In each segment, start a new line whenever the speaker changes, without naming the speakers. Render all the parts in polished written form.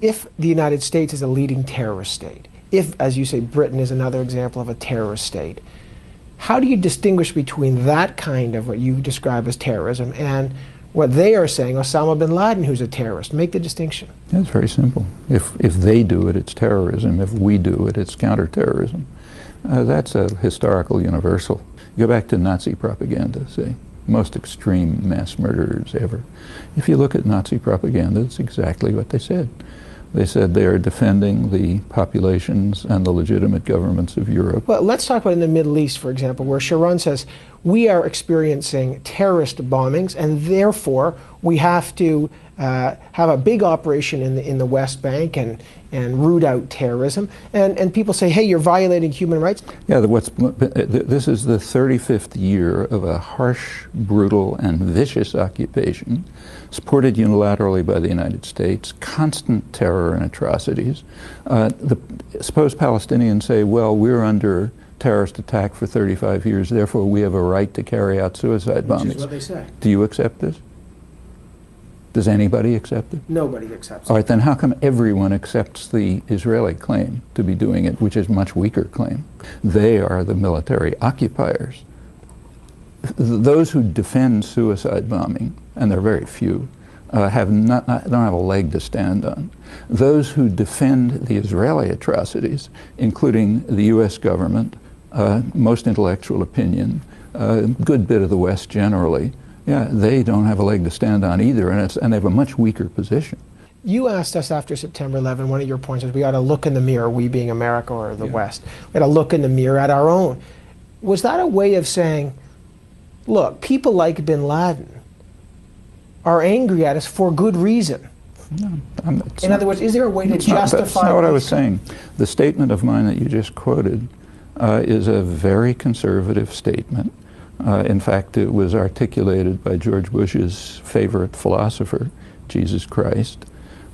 If the United States is a leading terrorist state, if, as you say, Britain is another example of a terrorist state, how do you distinguish between that kind of what you describe as terrorism and what they are saying, Osama bin Laden, who's a terrorist? Make the distinction.
Yeah, it's very simple. If they do it, it's terrorism. If we do it, it's counterterrorism. That's a historical universal. Go back to Nazi propaganda, say, most extreme mass murderers ever. If you look at Nazi propaganda, it's exactly what they said. They said they are defending the populations and the legitimate governments of Europe.
Well, let's talk about in the Middle East, for example, where Sharon says, we are experiencing terrorist bombings, and therefore we have to have a big operation in the West Bank and root out terrorism. And people say, hey, you're violating human rights.
Yeah, this is the 35th year of a harsh, brutal, and vicious occupation, supported unilaterally by the United States, constant terror and atrocities. Suppose Palestinians say, well, we're under terrorist attack for 35 years, therefore we have a right to carry out suicide bombings.
Which is what they say.
Do you accept this? Does anybody accept it?
Nobody accepts it.
All right, then how come everyone accepts the Israeli claim to be doing it, which is a much weaker claim? They are the military occupiers. Those who defend suicide bombing, and they're very few, don't have a leg to stand on. Those who defend the Israeli atrocities, including the U.S. government, most intellectual opinion, a good bit of the West generally, yeah, they don't have a leg to stand on either, and they have a much weaker position.
You asked us after September 11, one of your points is we ought to look in the mirror, we being America or the West. We ought to look in the mirror at our own. Was that a way of saying, look, people like bin Laden are angry at us for good reason?
No,
in other words, is there a way to justify?
That's not what I was saying. The statement of mine that you just quoted is a very conservative statement. In fact, it was articulated by George Bush's favorite philosopher, Jesus Christ,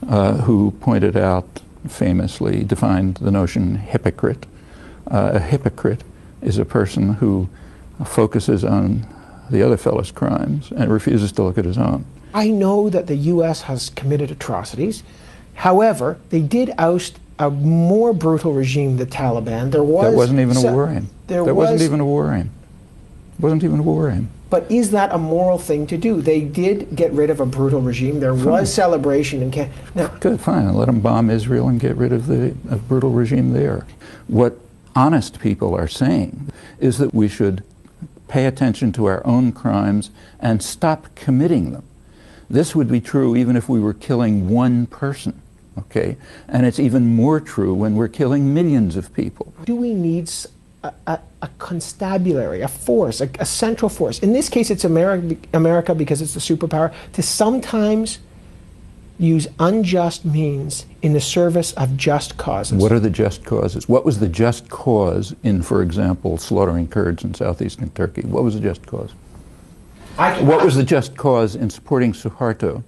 who pointed out, famously defined the notion hypocrite. A hypocrite is a person who focuses on the other fellow's crimes and refuses to look at his own.
I know that the U.S. has committed atrocities. However, they did oust a more brutal regime, the Taliban. There wasn't even a war aim.
There wasn't even a war aim. Wasn't even a war aim.
But is that a moral thing to do? They did get rid of a brutal regime. There was celebration in Canada. Now,
good, fine. Let them bomb Israel and get rid of the brutal regime there. What honest people are saying is that we should pay attention to our own crimes and stop committing them. This would be true even if we were killing one person, okay? And it's even more true when we're killing millions of people.
Do we need a constabulary, a force, a central force? In this case, it's America because it's the superpower, to sometimes use unjust means in the service of just causes.
What are the just causes? What was the just cause in, for example, slaughtering Kurds in southeastern Turkey? What was the just cause? What was the just cause in supporting Suharto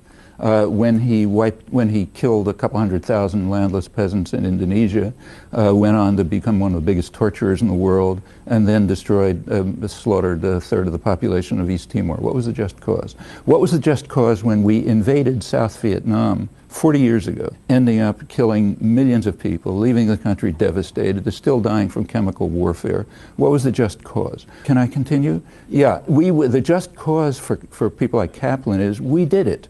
when he killed a couple 100,000 landless peasants in Indonesia, went on to become one of the biggest torturers in the world, and then slaughtered a third of the population of East Timor? What was the just cause? What was the just cause when we invaded South Vietnam 40 years ago, ending up killing millions of people, leaving the country devastated, they're still dying from chemical warfare? What was the just cause? Can I continue? Yeah, the just cause for people like Kaplan is we did it.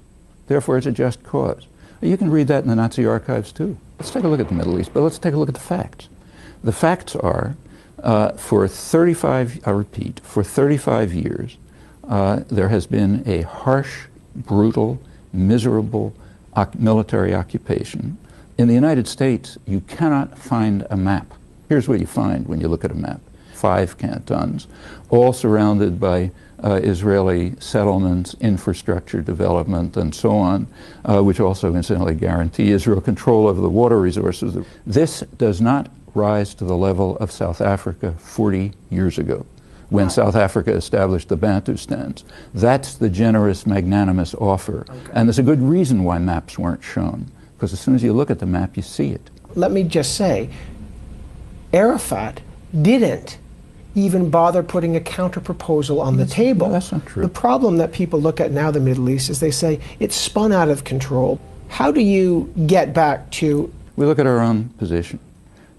Therefore, it's a just cause. You can read that in the Nazi archives too. Let's take a look at the Middle East, but let's take a look at the facts. The facts are, for 35 years, there has been a harsh, brutal, miserable military occupation. In the United States, you cannot find a map. Here's what you find when you look at a map. 5 cantons, all surrounded by Israeli settlements, infrastructure development, and so on, which also incidentally guarantee Israel control over the water resources. This does not rise to the level of South Africa 40 years ago, when South Africa established the Bantustans. That's the generous, magnanimous offer. Okay. And there's a good reason why maps weren't shown, because as soon as you look at the map, you see it.
Let me just say, Arafat didn't even bother putting a counter-proposal on the table.
No, that's not true.
The problem that people look at now, the Middle East, is they say it's spun out of control. How do you get back to...
We look at our own position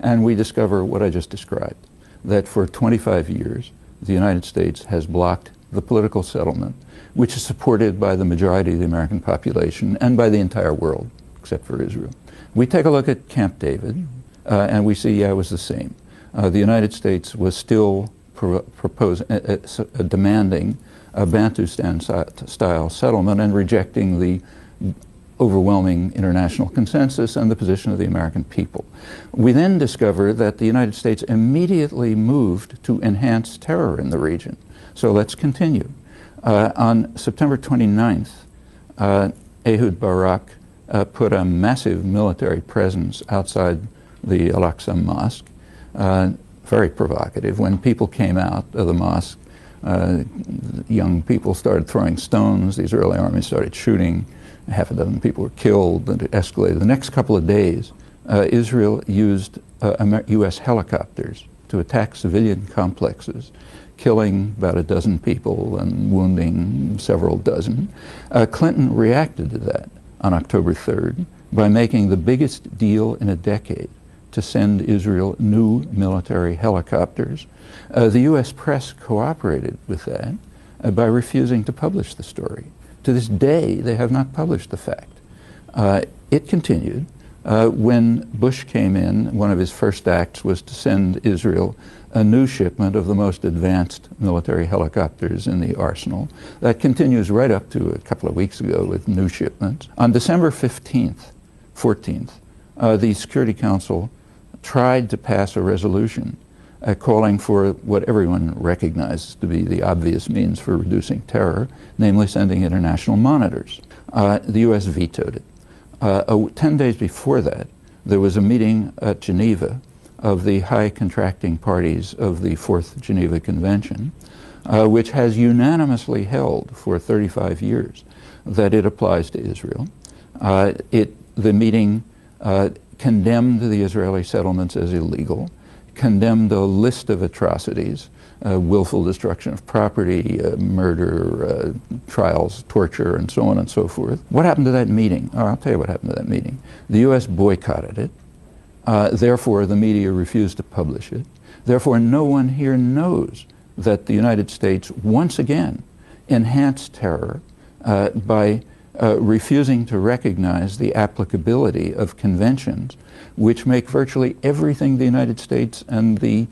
and we discover what I just described, that for 25 years the United States has blocked the political settlement, which is supported by the majority of the American population and by the entire world, except for Israel. We take a look at Camp David, and we see, yeah, it was the same. The United States was still demanding a Bantustan-style settlement and rejecting the overwhelming international consensus and the position of the American people. We then discover that the United States immediately moved to enhance terror in the region. So let's continue. On September 29th, Ehud Barak put a massive military presence outside the Al-Aqsa Mosque, very provocative. When people came out of the mosque, young people started throwing stones, the Israeli army started shooting, half a dozen people were killed, and it escalated. The next couple of days, Israel used U.S. helicopters to attack civilian complexes, killing about a dozen people and wounding several dozen. Clinton reacted to that on October 3rd by making the biggest deal in a decade to send Israel new military helicopters. The U.S. press cooperated with that by refusing to publish the story. To this day, they have not published the fact. It continued. When Bush came in, one of his first acts was to send Israel a new shipment of the most advanced military helicopters in the arsenal. That continues right up to a couple of weeks ago with new shipments. On December 14th, the Security Council tried to pass a resolution calling for what everyone recognizes to be the obvious means for reducing terror, namely sending international monitors. The U.S. vetoed it. 10 days before that, there was a meeting at Geneva of the high contracting parties of the Fourth Geneva Convention, which has unanimously held for 35 years that it applies to Israel. The meeting condemned the Israeli settlements as illegal, condemned a list of atrocities, willful destruction of property, murder, trials, torture, and so on and so forth. What happened to that meeting? Oh, I'll tell you what happened to that meeting. The U.S. boycotted it. Therefore, the media refused to publish it. Therefore, no one here knows that the United States once again enhanced terror by refusing to recognize the applicability of conventions which make virtually everything the United States and the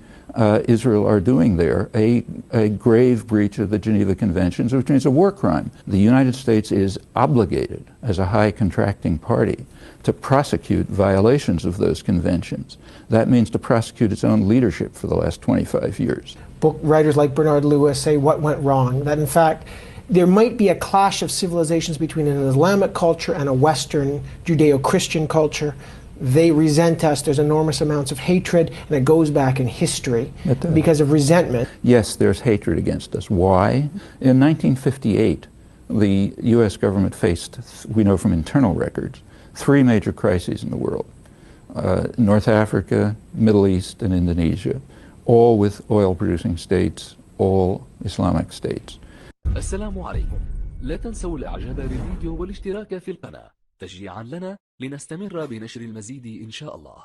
Israel are doing there a grave breach of the Geneva Conventions, which means a war crime. The United States is obligated as a high contracting party to prosecute violations of those conventions. That means to prosecute its own leadership for the last 25 years.
Book writers like Bernard Lewis say what went wrong, that in fact there might be a clash of civilizations between an Islamic culture and a Western Judeo-Christian culture. They resent us, there's enormous amounts of hatred, and it goes back in history because of resentment.
Yes, there's hatred against us. Why? In 1958, the U.S. government faced, we know from internal records, 3 major crises in the world. North Africa, Middle East, and Indonesia, all with oil-producing states, all Islamic states.
السلام عليكم. لا تنسوا الاعجاب بالفيديو والاشتراك في القناة تشجيعا لنا لنستمر بنشر المزيد إن شاء الله.